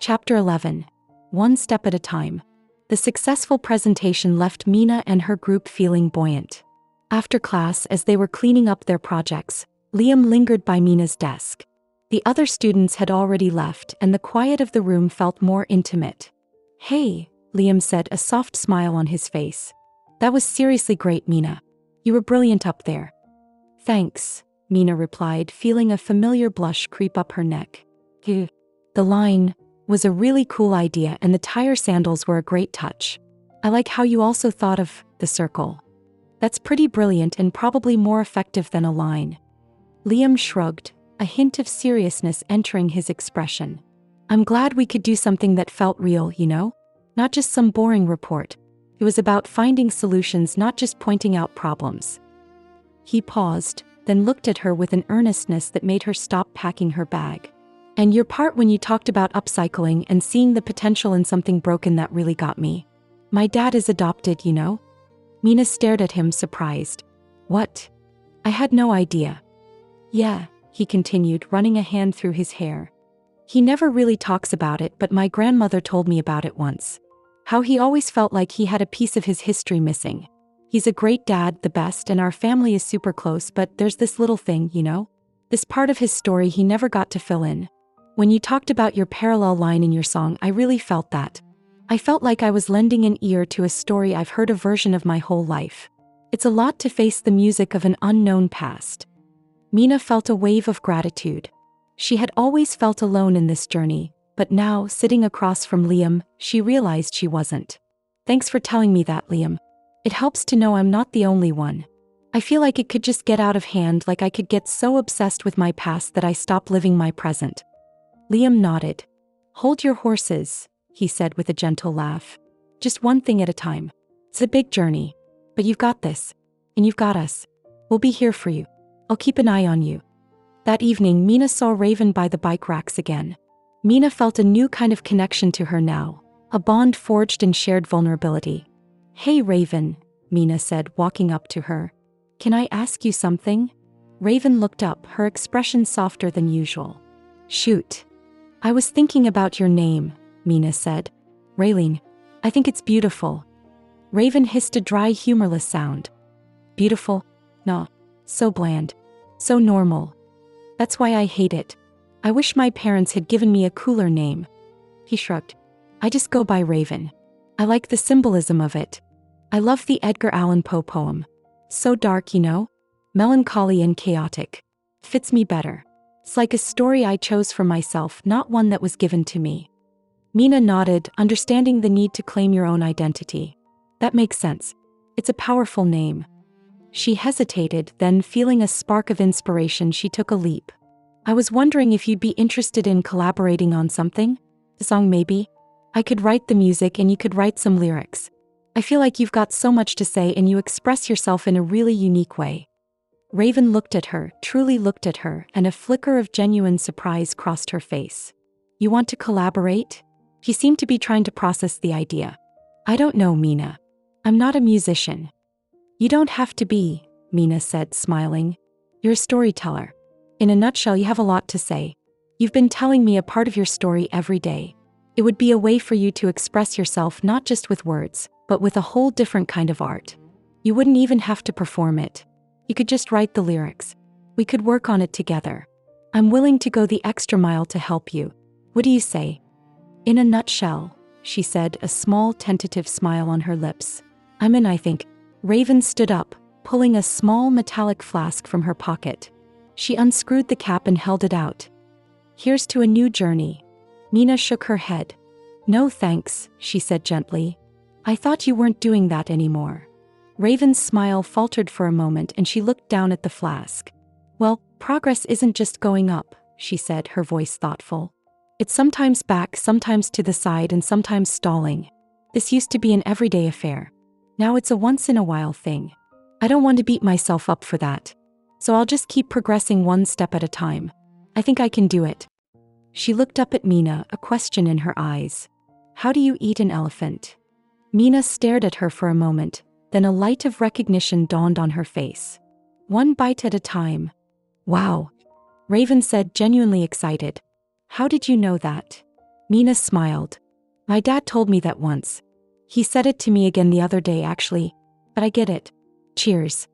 Chapter 11. One step at a time. The successful presentation left Mina and her group feeling buoyant. After class, as they were cleaning up their projects, Liam lingered by Mina's desk. The other students had already left, and the quiet of the room felt more intimate. "Hey," Liam said, a soft smile on his face. "That was seriously great, Mina. You were brilliant up there." "Thanks," Mina replied, feeling a familiar blush creep up her neck. The line was a really cool idea, and the tire sandals were a great touch. I like how you also thought of the circle. That's pretty brilliant and probably more effective than a line. Liam shrugged, a hint of seriousness entering his expression. "I'm glad we could do something that felt real, you know? Not just some boring report. It was about finding solutions, not just pointing out problems." He paused, then looked at her with an earnestness that made her stop packing her bag. "And your part when you talked about upcycling and seeing the potential in something broken, that really got me. My dad is adopted, you know?" Mina stared at him, surprised. "What? I had no idea." "Yeah," he continued, running a hand through his hair. "He never really talks about it, but my grandmother told me about it once. How he always felt like he had a piece of his history missing. He's a great dad, the best, and our family is super close, but there's this little thing, you know? This part of his story he never got to fill in. When you talked about your parallel line in your song, I really felt that. I felt like I was lending an ear to a story I've heard a version of my whole life. It's a lot to face the music of an unknown past." Mina felt a wave of gratitude. She had always felt alone in this journey, but now, sitting across from Liam, she realized she wasn't. "Thanks for telling me that, Liam. It helps to know I'm not the only one. I feel like it could just get out of hand, like I could get so obsessed with my past that I stop living my present." Liam nodded. "Hold your horses," he said with a gentle laugh. "Just one thing at a time. It's a big journey, but you've got this. And you've got us. We'll be here for you. I'll keep an eye on you." That evening, Mina saw Raven by the bike racks again. Mina felt a new kind of connection to her now, a bond forged in shared vulnerability. "Hey Raven," Mina said, walking up to her. "Can I ask you something?" Raven looked up, her expression softer than usual. "Shoot." "I was thinking about your name," Mina said. "Raylene. I think it's beautiful." Raven hissed a dry, humorless sound. "Beautiful? No. So bland. So normal. That's why I hate it. I wish my parents had given me a cooler name." He shrugged. "I just go by Raven. I like the symbolism of it. I love the Edgar Allan Poe poem. So dark, you know? Melancholy and chaotic. Fits me better. It's like a story I chose for myself, not one that was given to me." Mina nodded, understanding the need to claim your own identity. "That makes sense. It's a powerful name." She hesitated, then feeling a spark of inspiration, she took a leap. "I was wondering if you'd be interested in collaborating on something? A song maybe? I could write the music and you could write some lyrics. I feel like you've got so much to say and you express yourself in a really unique way." Raven looked at her, truly looked at her, and a flicker of genuine surprise crossed her face. "You want to collaborate?" He seemed to be trying to process the idea. "I don't know, Mina. I'm not a musician." "You don't have to be," Mina said, smiling. "You're a storyteller. In a nutshell, you have a lot to say. You've been telling me a part of your story every day. It would be a way for you to express yourself not just with words, but with a whole different kind of art. You wouldn't even have to perform it. You could just write the lyrics. We could work on it together. I'm willing to go the extra mile to help you. What do you say?" "In a nutshell," she said, a small tentative smile on her lips. "I'm in, I think." Raven stood up, pulling a small metallic flask from her pocket. She unscrewed the cap and held it out. "Here's to a new journey." Mina shook her head. "No thanks," she said gently. "I thought you weren't doing that anymore." Raven's smile faltered for a moment and she looked down at the flask. "Well, progress isn't just going up," she said, her voice thoughtful. "It's sometimes back, sometimes to the side, and sometimes stalling. This used to be an everyday affair. Now it's a once-in-a-while thing. I don't want to beat myself up for that. So I'll just keep progressing one step at a time. I think I can do it." She looked up at Mina, a question in her eyes. "How do you eat an elephant?" Mina stared at her for a moment, then a light of recognition dawned on her face. "One bite at a time." "Wow," Raven said, genuinely excited. "How did you know that?" Mina smiled. My dad told me that once. He said it to me again the other day actually, but I get it. Cheers.